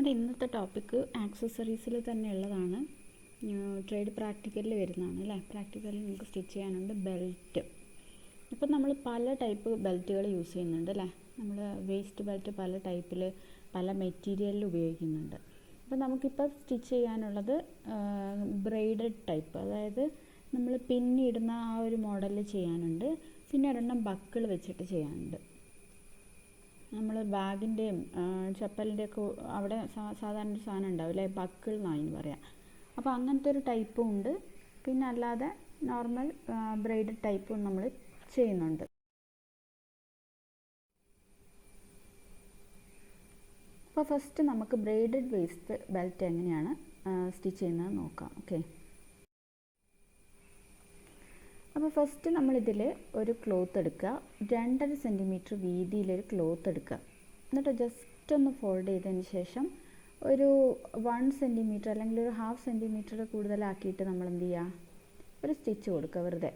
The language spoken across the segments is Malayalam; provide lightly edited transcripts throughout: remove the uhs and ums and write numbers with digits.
നമ്മുടെ ഇന്നത്തെ ടോപ്പിക്ക് ആക്സസറീസിൽ തന്നെ ഉള്ളതാണ്. ട്രേഡ് പ്രാക്ടിക്കലിൽ വരുന്നതാണ് അല്ലേ. പ്രാക്ടിക്കലിൽ നമുക്ക് സ്റ്റിച്ച് ചെയ്യാനുണ്ട് ബെൽറ്റ്. അപ്പോൾ നമ്മൾ പല ടൈപ്പ് ബെൽറ്റുകൾ യൂസ് ചെയ്യുന്നുണ്ട് അല്ലേ. നമ്മൾ വേസ്റ്റ് ബെൽറ്റ് പല ടൈപ്പിൽ പല മെറ്റീരിയലിൽ ഉപയോഗിക്കുന്നുണ്ട്. അപ്പോൾ നമുക്കിപ്പോൾ സ്റ്റിച്ച് ചെയ്യാനുള്ളത് ബ്രെയ്ഡഡ് ടൈപ്പ്, അതായത് നമ്മൾ പിന്നിടുന്ന ആ ഒരു മോഡലിൽ ചെയ്യാനുണ്ട്. പിന്നെ ഒരെണ്ണം ബക്കിൾ വെച്ചിട്ട് ചെയ്യാനുണ്ട്. നമ്മൾ ബാഗിൻ്റെയും ചപ്പലിൻ്റെയൊക്കെ അവിടെ സാധാരണ ഒരു സാധനം ഉണ്ടാവും അല്ലേ, ബക്കിൾ എന്നാണ് പറയാം. അപ്പോൾ അങ്ങനത്തെ ഒരു ടൈപ്പും ഉണ്ട്. പിന്നെ അല്ലാതെ നോർമൽ ബ്രെയ്ഡഡ് ടൈപ്പും നമ്മൾ ചെയ്യുന്നുണ്ട്. അപ്പോൾ ഫസ്റ്റ് നമുക്ക് ബ്രെയ്ഡഡ് വേസ്റ്റ് ബെൽറ്റ് എങ്ങനെയാണ് സ്റ്റിച്ച് ചെയ്യുന്നത് നോക്കാം. ഓക്കെ, അപ്പോൾ ഫസ്റ്റ് നമ്മളിതിൽ ഒരു ക്ലോത്ത് എടുക്കുക. 2.5 സെൻറ്റിമീറ്റർ വീതിയിലൊരു ക്ലോത്ത് എടുക്കുക. എന്നിട്ട് ജസ്റ്റ് ഒന്ന് ഫോൾഡ് ചെയ്തതിന് ശേഷം ഒരു 1 സെൻറ്റിമീറ്റർ അല്ലെങ്കിൽ ഒരു 1/2 സെൻറ്റിമീറ്റർ കൂടുതലാക്കിയിട്ട് നമ്മൾ എന്ത് ചെയ്യുക, ഒരു സ്റ്റിച്ച് കൊടുക്കുക. വെറുതെ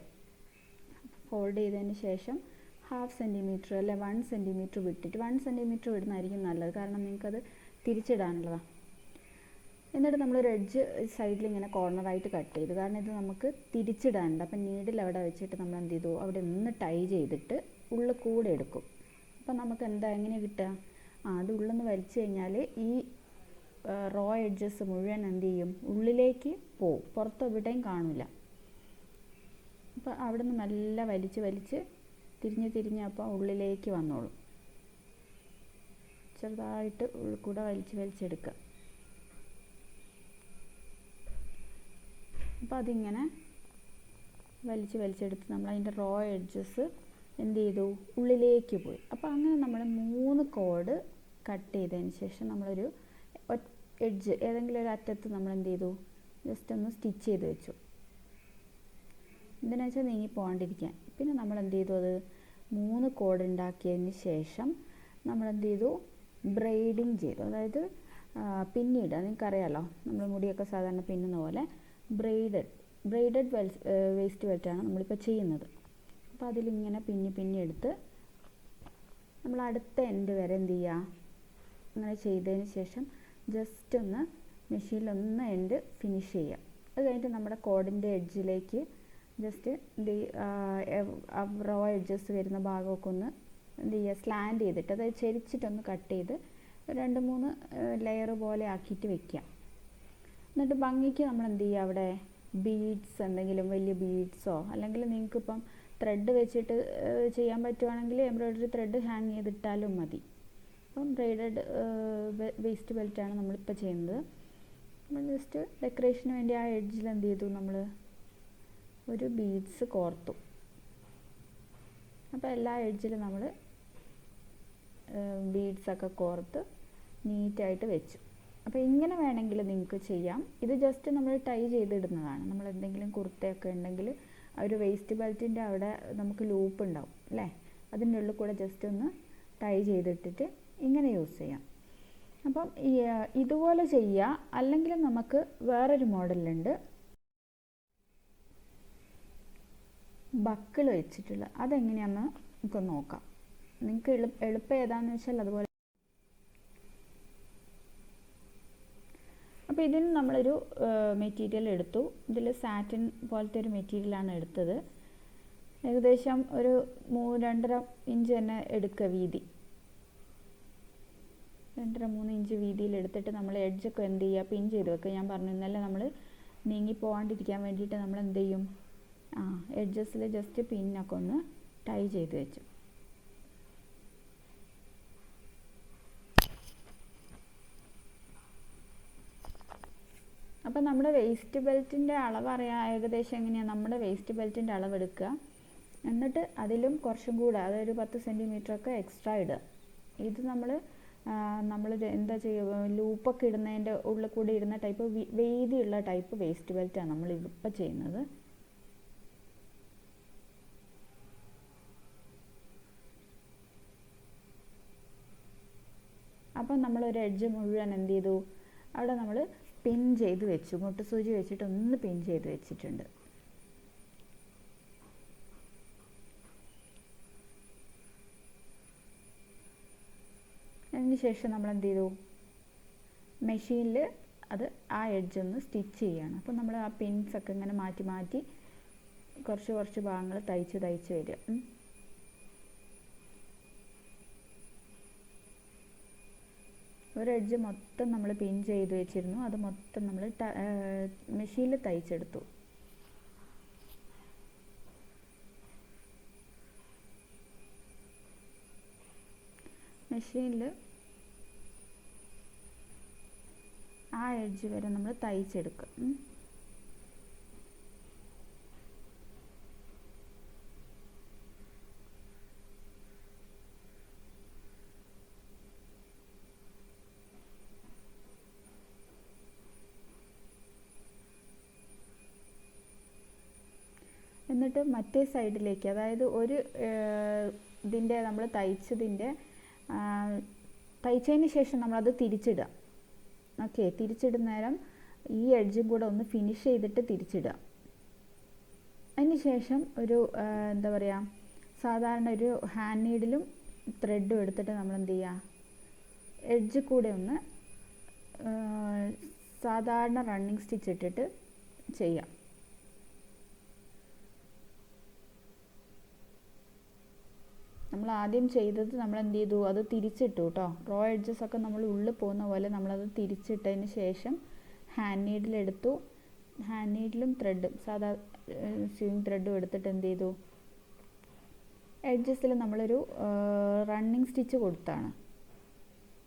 ഫോൾഡ് ചെയ്തതിന് ശേഷം 1/2 സെൻറ്റിമീറ്റർ അല്ലെ 1 സെൻറ്റിമീറ്റർ വിട്ടിട്ട് 1 സെൻറ്റിമീറ്റർ വിടുന്നതായിരിക്കും നല്ലത്, കാരണം നിങ്ങൾക്കത് തിരിച്ചിടാനുള്ളതാണ്. എന്നിട്ട് നമ്മളൊരു എഡ്ജ് സൈഡിൽ ഇങ്ങനെ കോർണറായിട്ട് കട്ട് ചെയ്തു, കാരണം ഇത് നമുക്ക് തിരിച്ചിടാനുണ്ട്. അപ്പം നീഡിൽ അവിടെ വെച്ചിട്ട് നമ്മൾ എന്ത് ചെയ്തു, അവിടെ ഒന്ന് ടൈ ചെയ്തിട്ട് ഉള്ളിൽ കൂടെ എടുക്കും. അപ്പം നമുക്ക് എന്താ എങ്ങനെ കിട്ടുക, അത് ഉള്ളിൽ നിന്ന് വലിച്ചു കഴിഞ്ഞാൽ ഈ റോ എഡ്ജസ് മുഴുവൻ എന്ത് ചെയ്യും, ഉള്ളിലേക്ക് പോവും, പുറത്ത് എവിടെയും കാണില്ല. അപ്പോൾ അവിടെ നിന്ന് മെല്ലെ വലിച്ച് തിരിഞ്ഞ് അപ്പോൾ ഉള്ളിലേക്ക് വന്നോളും. ചെറുതായിട്ട് ഉള്ളിൽ കൂടെ വലിച്ചെടുക്കുക. അപ്പോൾ അതിങ്ങനെ വലിച്ചെടുത്ത് നമ്മൾ അതിൻ്റെ റോ എഡ്ജസ് എന്ത് ചെയ്തു, ഉള്ളിലേക്ക് പോയി. അപ്പോൾ അങ്ങനെ നമ്മൾ 3 കോഡ് കട്ട് ചെയ്തതിന് ശേഷം നമ്മളൊരു എഡ്ജ് ഏതെങ്കിലും ഒരു അറ്റത്ത് നമ്മൾ എന്ത് ചെയ്തു, ജസ്റ്റ് ഒന്ന് സ്റ്റിച്ച് ചെയ്ത് വെച്ചു. എന്തിനാ വെച്ചാൽ നീങ്ങി പോകാണ്ടിരിക്കാൻ. പിന്നെ നമ്മൾ എന്ത് ചെയ്തു, അത് 3 കോഡ് ഉണ്ടാക്കിയതിന് ശേഷം നമ്മൾ എന്ത് ചെയ്തു, ബ്രെയ്ഡിങ് ചെയ്തു. അതായത് പിന്നീട് നിങ്ങൾക്കറിയാമല്ലോ, നമ്മൾ മുടിയൊക്കെ സാധാരണ പിന്നുന്ന പോലെ ബ്രെയ്ഡഡ് വേസ്റ്റ് ബെൽറ്റാണ് നമ്മളിപ്പോൾ ചെയ്യുന്നത്. അപ്പോൾ അതിലിങ്ങനെ പിന്നി എടുത്ത് നമ്മൾ അടുത്ത എൻഡ് വരെ എന്ത് ചെയ്യുക, അങ്ങനെ ചെയ്തതിന് ശേഷം ജസ്റ്റ് ഒന്ന് മെഷീനിലൊന്ന് എൻഡ് ഫിനിഷ് ചെയ്യുക. അത് കഴിഞ്ഞിട്ട് നമ്മുടെ കോഡിൻ്റെ എഡ്ജിലേക്ക് ജസ്റ്റ് റോ എഡ്ജസ് വരുന്ന ഭാഗമൊക്കെ ഒന്ന് എന്ത് ചെയ്യുക, സ്ലാൻഡ് ചെയ്തിട്ട് അതായത് ചെരിച്ചിട്ടൊന്ന് കട്ട് ചെയ്ത് 2-3 ലെയർ പോലെ ആക്കിയിട്ട് വെക്കുക. എന്നിട്ട് ഭംഗിക്ക് നമ്മൾ എന്ത് ചെയ്യുക, അവിടെ ബീഡ്സ് എന്തെങ്കിലും വലിയ ബീഡ്സോ അല്ലെങ്കിൽ നിങ്ങൾക്കിപ്പം ത്രെഡ് വെച്ചിട്ട് ചെയ്യാൻ പറ്റുവാണെങ്കിൽ എംബ്രോയ്ഡറി ത്രെഡ് ഹാങ് ചെയ്തിട്ടാലും മതി. അപ്പം ബ്രെയ്ഡഡ് വേസ്റ്റ് ബെൽറ്റാണ് നമ്മളിപ്പോൾ ചെയ്യുന്നത്. നമ്മൾ ജസ്റ്റ് ഡെക്കറേഷന് വേണ്ടി ആ എഡ്ജിൽ എന്ത് ചെയ്തു, നമ്മൾ ഒരു ബീഡ്സ് കോർത്തു. അപ്പോൾ എല്ലാ എഡ്ജിലും നമ്മൾ ബീഡ്സൊക്കെ കോർത്ത് നീറ്റായിട്ട് വെച്ചു. അപ്പോൾ ഇങ്ങനെ വേണമെങ്കിൽ നിങ്ങൾക്ക് ചെയ്യാം. ഇത് ജസ്റ്റ് നമ്മൾ ടൈ ചെയ്തിടുന്നതാണ്. നമ്മൾ എന്തെങ്കിലും കുർത്തയൊക്കെ ഉണ്ടെങ്കിൽ ആ ഒരു വേസ്റ്റ് ബെൽറ്റിൻ്റെ അവിടെ നമുക്ക് ലൂപ്പ് ഉണ്ടാവും അല്ലേ, അതിൻ്റെ ഉള്ളിൽ കൂടെ ജസ്റ്റ് ഒന്ന് ടൈ ചെയ്തിട്ടിട്ട് ഇങ്ങനെ യൂസ് ചെയ്യാം. അപ്പം ഇതുപോലെ ചെയ്യുക. അല്ലെങ്കിൽ നമുക്ക് വേറൊരു മോഡലുണ്ട് ബക്കിൾ വെച്ചിട്ടുള്ള, അതെങ്ങനെയാണെന്ന് നമുക്ക് നോക്കാം. നിങ്ങൾക്ക് എളുപ്പം ഏതാണെന്ന് വെച്ചാൽ അതുപോലെ. അപ്പോൾ ഇതിന് നമ്മളൊരു മെറ്റീരിയൽ എടുത്തു. ഇതിൽ സാറ്റിൻ പോലത്തെ ഒരു മെറ്റീരിയലാണ് എടുത്തത്. ഏകദേശം ഒരു 2.5 ഇഞ്ച് തന്നെ എടുക്കുക വീതി. 2.5-3 ഇഞ്ച് വീതിയിൽ എടുത്തിട്ട് നമ്മൾ എഡ്ജൊക്കെ എന്ത് ചെയ്യുക, പിൻ ചെയ്ത് വെക്കുക. ഞാൻ പറഞ്ഞു ഇന്നലെ നമ്മൾ നീങ്ങി പോകാണ്ടിരിക്കാൻ വേണ്ടിയിട്ട് നമ്മൾ എന്ത് ചെയ്യും, എഡ്ജസിൽ ജസ്റ്റ് പിന്നൊക്കെ ഒന്ന് ടൈ ചെയ്ത് വെച്ചു. അപ്പോൾ നമ്മുടെ വേസ്റ്റ് ബെൽറ്റിൻ്റെ അളവ് അറിയാം ഏകദേശം എങ്ങനെയാണ്. നമ്മുടെ വേസ്റ്റ് ബെൽറ്റിൻ്റെ അളവ് എടുക്കുക, എന്നിട്ട് അതിലും കുറച്ചും കൂടെ അതായത് 10 സെൻറ്റിമീറ്ററൊക്കെ എക്സ്ട്രാ ഇടുക. ഇത് നമ്മൾ എന്താ ചെയ്യുക, ലൂപ്പൊക്കെ ഇടുന്നതിൻ്റെ ഉള്ളിൽ കൂടി ഇടുന്ന ടൈപ്പ് വീതിയുള്ള ടൈപ്പ് വേസ്റ്റ് ബെൽറ്റാണ് നമ്മൾ ഇപ്പോൾ ചെയ്യുന്നത്. അപ്പം നമ്മളൊരു എഡ്ജ് മുഴുവൻ എന്ത് ചെയ്തു, അവിടെ നമ്മൾ പിൻ ചെയ്ത് വെച്ചു. മുട്ടുസൂചി വെച്ചിട്ട് ഒന്ന് പിൻ ചെയ്ത് വെച്ചിട്ടുണ്ട്. അതിന് ശേഷം നമ്മൾ എന്ത് ചെയ്തു, മെഷീനിൽ അത് ആ എഡ്ജ് ഒന്ന് സ്റ്റിച്ച് ചെയ്യണം. അപ്പോൾ നമ്മൾ ആ പിൻസൊക്കെ ഇങ്ങനെ മാറ്റി മാറ്റി കുറച്ച് ഭാഗങ്ങൾ തയ്ച്ച് വരിക. ഒരു എഡ്ജ് മൊത്തം നമ്മൾ പിൻ ചെയ്ത് വെച്ചിരുന്നു, അത് മൊത്തം നമ്മൾ മെഷീനിൽ തയ്ച്ചെടുത്തു. മെഷീനിൽ ആ എഡ്ജ് വരെ നമ്മൾ തയ്ച്ചെടുക്കും. എന്നിട്ട് മറ്റേ സൈഡിലേക്ക്, അതായത് ഒരു ഇതിൻ്റെ നമ്മൾ തയ്ച്ചതിന് ശേഷം നമ്മളത് തിരിച്ചിടുക. ഓക്കെ, തിരിച്ചിടുന്ന നേരം ഈ എഡ്ജും കൂടെ ഒന്ന് ഫിനിഷ് ചെയ്തിട്ട് തിരിച്ചിടുക. അതിന് ശേഷം ഒരു എന്താ പറയുക, സാധാരണ ഒരു ഹാൻഡ് നീഡിലും ത്രെഡും എടുത്തിട്ട് നമ്മൾ എന്ത് ചെയ്യുക, എഡ്ജ് കൂടെ ഒന്ന് സാധാരണ റണ്ണിങ് സ്റ്റിച്ച് ഇട്ടിട്ട് ചെയ്യാം. നമ്മൾ ആദ്യം ചെയ്തത് നമ്മൾ എന്ത് ചെയ്തു, അത് തിരിച്ചിട്ടു കേട്ടോ. റോ എഡ്ജസ് ഒക്കെ നമ്മൾ ഉള്ളിൽ പോകുന്ന പോലെ നമ്മളത് തിരിച്ചിട്ടതിന് ശേഷം ഹാൻഡ് നീഡിലെടുത്തു. ഹാൻഡ് നീഡിലും ത്രെഡും സാധാ സ്യൂയിങ് ത്രെഡും എടുത്തിട്ട് എന്ത് ചെയ്തു, എഡ്ജസിൽ നമ്മളൊരു റണ്ണിങ് സ്റ്റിച്ച് കൊടുത്താണ്.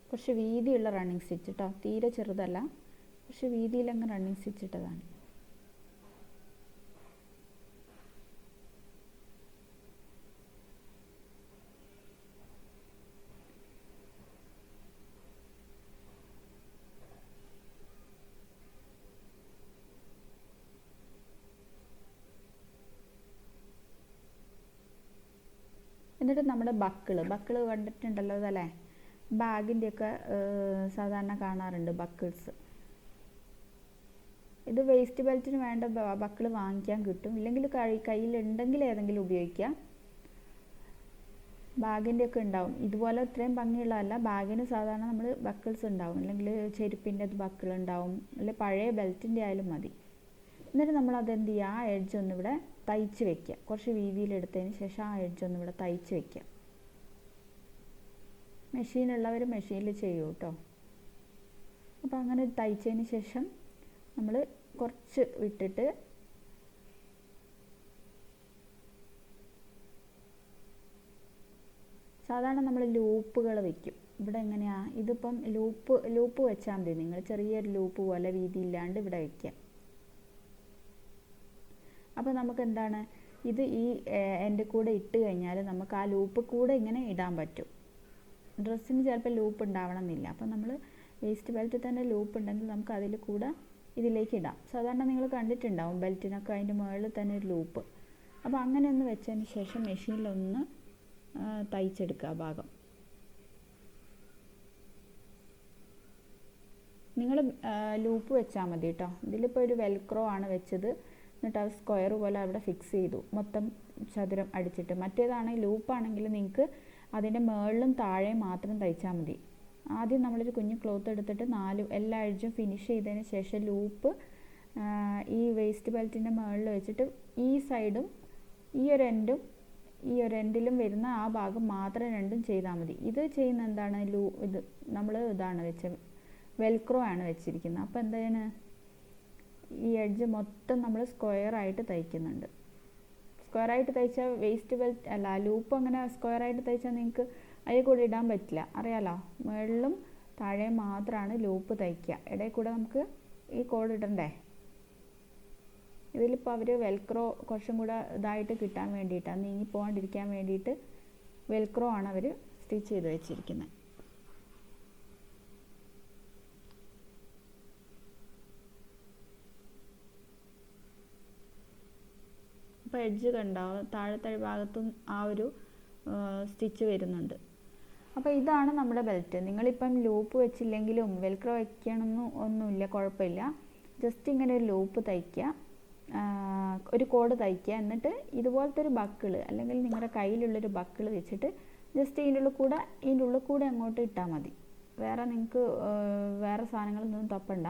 കുറച്ച് വീതിയുള്ള റണ്ണിങ് സ്റ്റിച്ച് കേട്ടോ, തീരെ ചെറുതല്ല, കുറച്ച് വീതിയിലങ്ങ് റണ്ണിങ് സ്റ്റിച്ച് ഇട്ടതാണ്. എന്നിട്ട് നമ്മുടെ ബക്കിള് കണ്ടിട്ടുണ്ടല്ലോ അതല്ലേ, ബാഗിൻ്റെയൊക്കെ സാധാരണ കാണാറുണ്ട് ബക്കിൾസ്. ഇത് വേസ്റ്റ് ബെൽറ്റിന് വേണ്ട ബക്കിൾ വാങ്ങിക്കാൻ കിട്ടും, ഇല്ലെങ്കിൽ കയ്യിലുണ്ടെങ്കിൽ ഏതെങ്കിലും ഉപയോഗിക്കാം. ബാഗിൻ്റെയൊക്കെ ഉണ്ടാവും, ഇതുപോലെ ഇത്രയും ഭംഗിയുള്ളതല്ല. ബാഗിന് സാധാരണ നമ്മൾ ബക്കിൾസ് ഉണ്ടാവും, അല്ലെങ്കിൽ ചെരുപ്പിൻ്റെ ബക്കിൾ ഉണ്ടാവും, അല്ലെങ്കിൽ പഴയ ബെൽറ്റിൻ്റെ ആയാലും മതി. എന്നിട്ട് നമ്മൾ അതെന്ത് ചെയ്യുക, ആ എഡ്ജ് ഒന്നിവിടെ തയ്ച്ച് വെക്കുക. കുറച്ച് വീതിയിലെടുത്തതിന് ശേഷം ആ എഡ്ജ് ഒന്നിവിടെ തയ്ച്ച് വെക്കുക. മെഷീനുള്ളവർ മെഷീനിൽ ചെയ്യും കേട്ടോ. അപ്പോൾ അങ്ങനെ തയ്ച്ചതിന് ശേഷം നമ്മൾ കുറച്ച് വിട്ടിട്ട് സാധാരണ നമ്മൾ ലൂപ്പുകൾ വെക്കും. ഇവിടെ എങ്ങനെയാണ്, ഇതിപ്പം ലൂപ്പ് വെച്ചാൽ മതി നിങ്ങൾ, ചെറിയൊരു ലൂപ്പ് പോലെ വീതിയില്ലാണ്ട് ഇവിടെ വയ്ക്കുക. അപ്പോൾ നമുക്ക് എന്താണ്, ഇത് ഈ എൻ്റെ കൂടെ ഇട്ട് കഴിഞ്ഞാൽ നമുക്ക് ആ ലൂപ്പ് കൂടെ ഇങ്ങനെ ഇടാൻ പറ്റും. ഡ്രസ്സിന് ചിലപ്പോൾ ലൂപ്പ് ഉണ്ടാവണമെന്നില്ല, അപ്പോൾ നമ്മൾ വേസ്റ്റ് ബെൽറ്റിൽ തന്നെ ലൂപ്പ് ഉണ്ടെങ്കിൽ നമുക്ക് അതിൽ കൂടെ ഇതിലേക്ക് ഇടാം. സാധാരണ നിങ്ങൾ കണ്ടിട്ടുണ്ടാവും ബെൽറ്റിനൊക്കെ അതിൻ്റെ മുകളിൽ തന്നെ ഒരു ലൂപ്പ്. അപ്പോൾ അങ്ങനെ ഒന്ന് വെച്ചതിന് ശേഷം മെഷീനിലൊന്ന് തയ്ച്ചെടുക്കുക ആ ഭാഗം. നിങ്ങൾ ലൂപ്പ് വെച്ചാൽ മതി കേട്ടോ. ഇതിലിപ്പോൾ ഒരു വെൽക്രോ ആണ് വെച്ചത്, എന്നിട്ട് അത് സ്ക്വയർ പോലെ അവിടെ ഫിക്സ് ചെയ്തു, മൊത്തം ചതുരം അടിച്ചിട്ട്. മറ്റേതാണെങ്കിൽ ലൂപ്പാണെങ്കിൽ നിങ്ങൾക്ക് അതിൻ്റെ മുകളിലും താഴെയും മാത്രം തയ്ച്ചാൽ മതി. ആദ്യം നമ്മളൊരു കുഞ്ഞു ക്ലോത്ത് എടുത്തിട്ട് എല്ലാ എഡ്ജും ഫിനിഷ് ചെയ്തതിന് ശേഷം ലൂപ്പ് ഈ വേസ്റ്റ് ബെൽറ്റിൻ്റെ മുകളിൽ വെച്ചിട്ട് ഈ സൈഡും ഈ ഒരു എൻഡിലും വരുന്ന ആ ഭാഗം മാത്രം രണ്ടും ചെയ്താൽ മതി. ഇത് ചെയ്യുന്ന എന്താണ്, ഇത് നമ്മൾ ഇതാണ് വെൽക്രോ ആണ് വെച്ചിരിക്കുന്നത്. അപ്പോൾ എന്താണ്, ഈ എഡ്ജ് മൊത്തം നമ്മൾ സ്ക്വയറായിട്ട് തയ്ക്കുന്നുണ്ട്. സ്ക്വയറായിട്ട് തയ്ച്ചാൽ വേസ്റ്റ് ബെൽറ്റ് അല്ല, ലൂപ്പ് അങ്ങനെ സ്ക്വയറായിട്ട് തയ്ച്ചാൽ നിങ്ങൾക്ക് അതിൽ കൂടെ ഇടാൻ പറ്റില്ല, അറിയാലോ. മുകളിലും താഴെ മാത്രമാണ് ലൂപ്പ് തയ്ക്കുക. ഇടയിൽ കൂടെ നമുക്ക് ഈ കോഡ് ഇടണ്ടേ. ഇതിലിപ്പോൾ അവർ വെൽക്രോ കുറച്ചും കൂടെ ഇതായിട്ട് കിട്ടാൻ വേണ്ടിയിട്ടാണ്, നീങ്ങി പോകാണ്ടിരിക്കാൻ വേണ്ടിയിട്ട് വെൽക്രോ ആണ് അവർ സ്റ്റിച്ച് ചെയ്ത് വെച്ചിരിക്കുന്നത്. അപ്പോൾ എഡ്ജ് കണ്ടാവും താഴത്തെ ഭാഗത്തും ആ ഒരു സ്റ്റിച്ച് വരുന്നുണ്ട്. അപ്പോൾ ഇതാണ് നമ്മുടെ ബെൽറ്റ്. നിങ്ങളിപ്പം ലൂപ്പ് വെച്ചില്ലെങ്കിലും വെൽക്രോ വയ്ക്കണമെന്നും ഒന്നുമില്ല, കുഴപ്പമില്ല. ജസ്റ്റ് ഇങ്ങനെ ഒരു ലൂപ്പ് തയ്ക്കുക, ഒരു കോഡ് തയ്ക്കുക, എന്നിട്ട് ഇതുപോലത്തെ ഒരു ബക്കിൾ അല്ലെങ്കിൽ നിങ്ങളുടെ കയ്യിലുള്ളൊരു ബക്കിൾ വെച്ചിട്ട് ജസ്റ്റ് ഇതിൻ്റെ ഉള്ളിൽ കൂടെ അങ്ങോട്ട് ഇട്ടാൽ മതി. വേറെ നിങ്ങൾക്ക് വേറെ സാധനങ്ങളൊന്നും തപ്പണ്ട.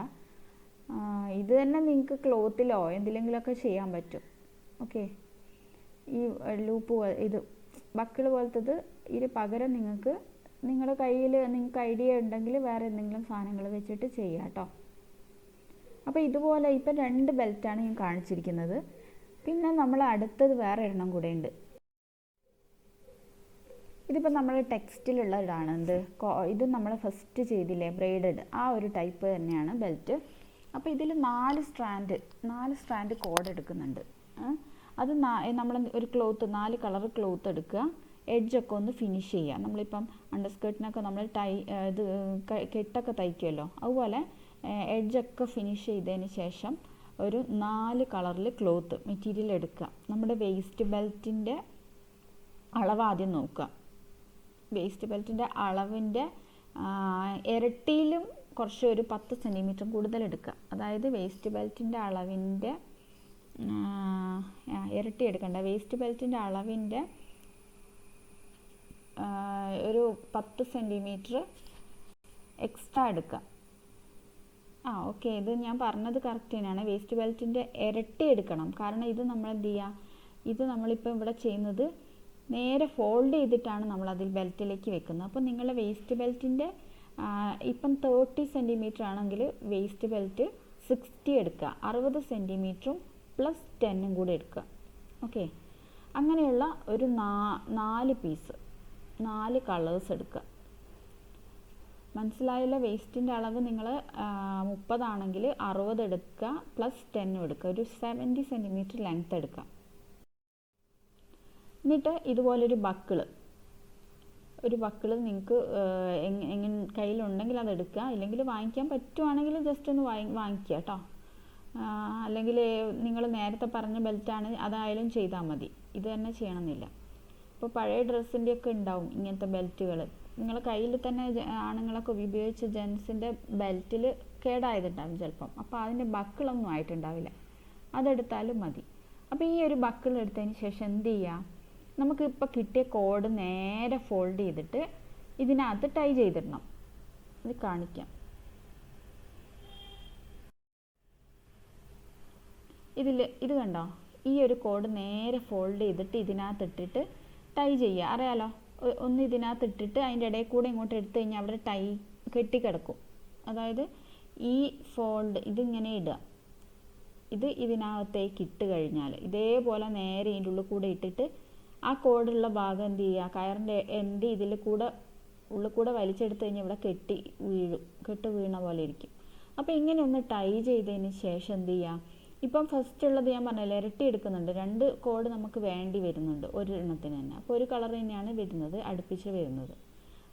ഇത് തന്നെ നിങ്ങൾക്ക് ക്ലോത്തിലോ എന്തിലെങ്കിലുമൊക്കെ ചെയ്യാൻ പറ്റും. ഓക്കെ, ഈ ലൂപ്പ് ഇത് ബക്കിൾ പോലത്തത് ഇതിന് പകരം നിങ്ങൾക്ക് നിങ്ങളുടെ കയ്യിൽ നിങ്ങൾക്ക് ഐഡിയ ഉണ്ടെങ്കിൽ വേറെ എന്തെങ്കിലും സാധനങ്ങൾ വെച്ചിട്ട് ചെയ്യാം കേട്ടോ. അപ്പോൾ ഇതുപോലെ ഇപ്പം 2 ബെൽറ്റാണ് ഞാൻ കാണിച്ചിരിക്കുന്നത്. പിന്നെ നമ്മൾ അടുത്തത് വേറെ എണ്ണം കൂടെ ഉണ്ട്. ഇതിപ്പോൾ നമ്മൾ ടെക്സ്റ്റിലുള്ളതാണ്. ഇത് നമ്മൾ ഫസ്റ്റ് ചെയ്തില്ലേ ബ്രെയ്ഡഡ്, ആ ഒരു ടൈപ്പ് തന്നെയാണ് ബെൽറ്റ്. അപ്പോൾ ഇതിൽ 4 സ്ട്രാൻഡ് കോഡ് എടുക്കുന്നുണ്ട്. അത് നമ്മൾ ഒരു ക്ലോത്ത് 4 കളർ ക്ലോത്ത് എടുക്കുക, എഡ്ജൊക്കെ ഒന്ന് ഫിനിഷ് ചെയ്യുക. നമ്മളിപ്പം അണ്ടർസ്കേർട്ടിനൊക്കെ നമ്മൾ ഇത് കെട്ടൊക്കെ തയ്ക്കുമല്ലോ, അതുപോലെ എഡ്ജൊക്കെ ഫിനിഷ് ചെയ്തതിന് ശേഷം ഒരു 4 കളറിൽ ക്ലോത്ത് മെറ്റീരിയൽ എടുക്കുക. നമ്മുടെ വേസ്റ്റ് ബെൽറ്റിൻ്റെ അളവ് ആദ്യം നോക്കുക. വേസ്റ്റ് ബെൽറ്റിൻ്റെ അളവിൻ്റെ ഇരട്ടിയിലും കുറച്ച് ഒരു 10 സെൻറ്റിമീറ്റർ കൂടുതൽ എടുക്കുക. അതായത് വേസ്റ്റ് ബെൽറ്റിൻ്റെ അളവിൻ്റെ ഇരട്ടി എടുക്കണ്ട, വേസ്റ്റ് ബെൽറ്റിൻ്റെ അളവിൻ്റെ ഒരു 10 സെൻറ്റിമീറ്റർ എക്സ്ട്രാ എടുക്കുക. ഓക്കെ, ഇത് ഞാൻ പറഞ്ഞത് കറക്റ്റ് തന്നെയാണ്. വേസ്റ്റ് ബെൽറ്റിൻ്റെ ഇരട്ടി എടുക്കണം. കാരണം ഇത് നമ്മൾ എന്ത് ചെയ്യുക, ഇത് നമ്മളിപ്പോൾ ഇവിടെ ചെയ്യുന്നത് നേരെ ഫോൾഡ് ചെയ്തിട്ടാണ് നമ്മൾ അതിൽ ബെൽറ്റിലേക്ക് വെക്കുന്നത്. അപ്പോൾ നിങ്ങളുടെ വേസ്റ്റ് ബെൽറ്റിൻ്റെ ഇപ്പം 30 സെൻറ്റിമീറ്റർ ആണെങ്കിൽ വേസ്റ്റ് ബെൽറ്റ് 60 എടുക്കുക, 60 സെൻറ്റിമീറ്ററും പ്ലസ് 10 കൂടി എടുക്കുക. ഓക്കെ, അങ്ങനെയുള്ള ഒരു 4 പീസ് 4 കളേഴ്സ് എടുക്കുക. മനസ്സിലായല്ലോ? വേസ്റ്റിൻ്റെ അളവ് നിങ്ങൾ 30 ആണെങ്കിൽ 60 എടുക്കുക, പ്ലസ് 10 എടുക്കുക, ഒരു 70 സെൻറ്റിമീറ്റർ ലെങ്ത് എടുക്കുക. എന്നിട്ട് ഇതുപോലൊരു ബക്കിള് നിങ്ങൾക്ക് എങ്ങനെ കയ്യിലുണ്ടെങ്കിൽ അത് എടുക്കുക. ഇല്ലെങ്കിൽ വാങ്ങിക്കാൻ പറ്റുവാണെങ്കിൽ ജസ്റ്റ് ഒന്ന് വാങ്ങിക്കുക കേട്ടോ. അല്ലെങ്കിൽ നിങ്ങൾ നേരത്തെ പറഞ്ഞ ബെൽറ്റാണ് അതായാലും ചെയ്താൽ മതി, ഇത് തന്നെ ചെയ്യണമെന്നില്ല. ഇപ്പോൾ പഴയ ഡ്രസ്സിൻ്റെയൊക്കെ ഉണ്ടാവും ഇങ്ങനത്തെ ബെൽറ്റുകൾ. നിങ്ങളുടെ കയ്യിൽ തന്നെ ആണുങ്ങളൊക്കെ ഉപയോഗിച്ച് ജെൻസിൻ്റെ ബെൽറ്റിൽ കേടായതുണ്ടാവും ചിലപ്പം. അപ്പോൾ അതിൻ്റെ ബക്കിളൊന്നും ആയിട്ടുണ്ടാവില്ല, അതെടുത്താലും മതി. അപ്പോൾ ഈ ഒരു ബക്കിൾ എടുത്തതിന് ശേഷം എന്ത് ചെയ്യുക, നമുക്കിപ്പോൾ കിട്ടിയ കോഡ് നേരെ ഫോൾഡ് ചെയ്തിട്ട് ഇതിനകത്ത് ടൈ ചെയ്തിടണം. ഇത് കാണിക്കാം. ഇത് കണ്ടോ, ഈ ഒരു കോഡ് നേരെ ഫോൾഡ് ചെയ്തിട്ട് ഇതിനകത്ത് ഇട്ടിട്ട് ടൈ ചെയ്യുക. അറിയാലോ, ഒന്ന് ഇതിനകത്ത് ഇട്ടിട്ട് അതിൻ്റെ ഇടയിൽ കൂടെ ഇങ്ങോട്ട് എടുത്തു കഴിഞ്ഞാൽ അവിടെ ടൈ കെട്ടിക്കിടക്കും. അതായത് ഈ ഫോൾഡ് ഇതിങ്ങനെ ഇടുക, ഇത് ഇതിനകത്തേക്ക് ഇട്ട് കഴിഞ്ഞാൽ ഇതേപോലെ നേരെ ഇതിൻ്റെ ഉള്ളിൽ കൂടെ ഇട്ടിട്ട് ആ കോഡുള്ള ഭാഗം എന്ത് ചെയ്യുക, കയറിൻ്റെ എൻഡ് ഉള്ളിൽ കൂടെ വലിച്ചെടുത്ത് കഴിഞ്ഞാൽ ഇവിടെ കെട്ട് വീണ പോലെ ഇരിക്കും. അപ്പോൾ ഇങ്ങനെ ഒന്ന് ടൈ ചെയ്തതിന് ശേഷം എന്ത് ചെയ്യുക, ഇപ്പം ഫസ്റ്റ് ഉള്ളത് ഞാൻ പറഞ്ഞില്ല ഇരട്ടി എടുക്കുന്നുണ്ട്, 2 കോഡ് നമുക്ക് വേണ്ടി വരുന്നുണ്ട് ഒരു എണ്ണത്തിന് തന്നെ. അപ്പോൾ ഒരു കളർ തന്നെയാണ് വരുന്നത്, അടുപ്പിച്ച് വരുന്നത്.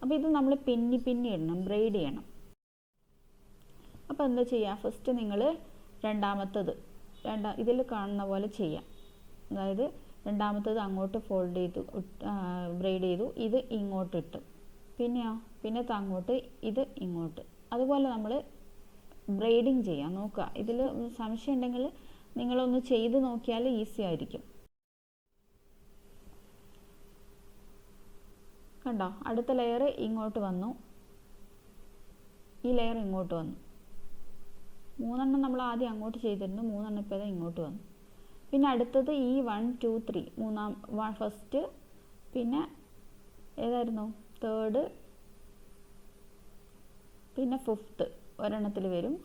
അപ്പോൾ ഇത് നമ്മൾ പിന്നി ഇടണം, ബ്രെയ്ഡ് ചെയ്യണം. അപ്പോൾ എന്താ ചെയ്യുക, ഫസ്റ്റ് നിങ്ങൾ ഇതിൽ കാണുന്ന പോലെ ചെയ്യാം. അതായത് രണ്ടാമത്തത് അങ്ങോട്ട് ഫോൾഡ് ചെയ്തു, ബ്രെയ്ഡ് ചെയ്തു, ഇത് ഇങ്ങോട്ട് ഇട്ടു, പിന്നത്തെ അങ്ങോട്ട്, ഇത് ഇങ്ങോട്ട്. അതുപോലെ നമ്മൾ ബ്രെയ്ഡിങ് ചെയ്യാം. നോക്കുക, ഇതിൽ സംശയം ഉണ്ടെങ്കിൽ നിങ്ങളൊന്ന് ചെയ്ത് നോക്കിയാൽ ഈസി ആയിരിക്കും. കണ്ടോ, അടുത്ത ലെയർ ഇങ്ങോട്ട് വന്നു, ഈ ലെയർ ഇങ്ങോട്ട് വന്നു. 3 എണ്ണം നമ്മൾ ആദ്യം അങ്ങോട്ട് ചെയ്തിരുന്നു, 3 എണ്ണം ഇപ്പോൾ ഇങ്ങോട്ട് വന്നു. പിന്നെ അടുത്തത് ഈ 1 2 3 ഫസ്റ്റ്, പിന്നെ ഏതായിരുന്നു തേർഡ്, പിന്നെ 5th ഒരെണ്ണത്തിൽ വരും.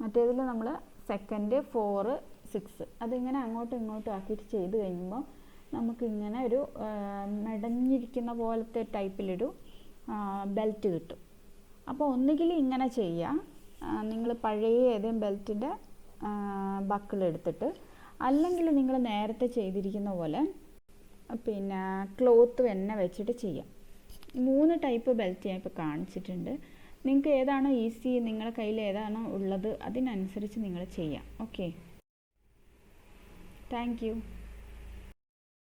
മറ്റേതിൽ നമ്മൾ സെക്കൻഡ് 4 6 അതിങ്ങനെ അങ്ങോട്ടും ഇങ്ങോട്ടും ആക്കിയിട്ട് ചെയ്ത് കഴിയുമ്പോൾ നമുക്കിങ്ങനെ ഒരു മെടഞ്ഞിരിക്കുന്ന പോലത്തെ ടൈപ്പിലൊരു ബെൽറ്റ് കിട്ടും. അപ്പോൾ ഒന്നുകിൽ ഇങ്ങനെ ചെയ്യാം, നിങ്ങൾ പഴയ ഏതെങ്കിലും ബെൽറ്റിൻ്റെ ബക്കിൾ എടുത്തിട്ട്, അല്ലെങ്കിൽ നിങ്ങൾ നേരത്തെ ചെയ്തിരിക്കുന്ന പോലെ പിന്നെ ക്ലോത്ത് തന്നെ വെച്ചിട്ട് ചെയ്യാം. 3 ടൈപ്പ് ബെൽറ്റ് ഞാൻ ഇപ്പോൾ കാണിച്ചിട്ടുണ്ട്. നിങ്ങൾക്ക് ഏതാണോ ഈസി, നിങ്ങളുടെ കയ്യിൽ ഏതാണോ ഉള്ളത് അതിനനുസരിച്ച് നിങ്ങൾ ചെയ്യാം. Okay, thank you.